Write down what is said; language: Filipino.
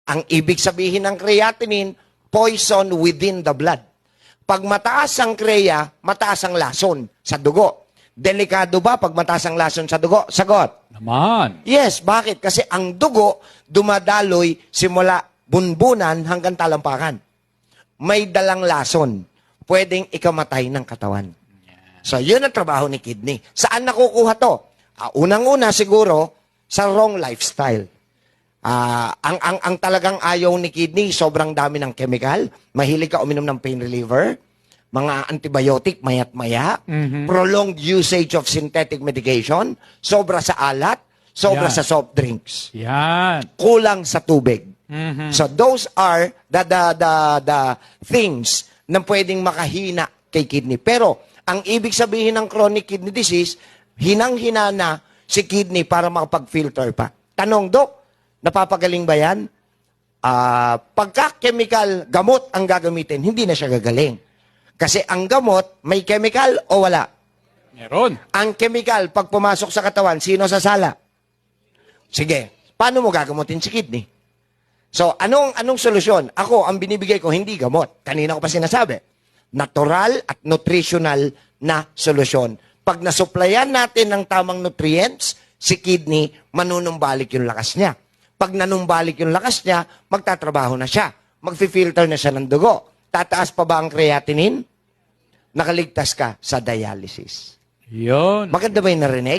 Ang ibig sabihin ng creatinine, poison within the blood. Pag mataas ang kreya, mataas ang lason sa dugo. Delikado ba pag mataas ang lason sa dugo? Sagot. Naman. Yes, bakit? Kasi ang dugo dumadaloy simula bunbunan hanggang talampakan. May dalang lason. Pwedeng ikamatay ng katawan. So, yun ang trabaho ni kidney. Saan nakukuha to? Unang-una siguro, sa wrong lifestyle. Ang talagang ayaw ni kidney, sobrang dami ng chemical. Mahilig ka uminom ng pain reliever, mga antibiotic, mayat-maya, prolonged usage of synthetic medication, sobra sa alat, sobra Yan. sa soft drinks, Yan. kulang sa tubig. So those are the things na pwedeng makahina kay kidney. Pero ang ibig sabihin ng chronic kidney disease, hinang-hina na si kidney para makapag-filter pa. Tanong, Dok, napapagaling ba yan? Pagka-chemical gamot ang gagamitin, hindi na siya gagaling. Kasi ang gamot, may chemical o wala? Meron. Ang chemical, pag pumasok sa katawan, sino sa sala? Sige, paano mo gagamutin si kidney? So, anong solusyon? Ako, ang binibigay ko, hindi gamot. Kanina ko pa sinasabi. Natural at nutritional na solusyon. Pag nasuplayan natin ng tamang nutrients, si kidney, manunumbalik yung lakas niya. Pag nanumbalik yung lakas niya, magtatrabaho na siya. Magfi-filter na siya ng dugo. Tataas pa ba ang creatinine? Nakaligtas ka sa dialysis. Yun. Maganda ba yung narinig?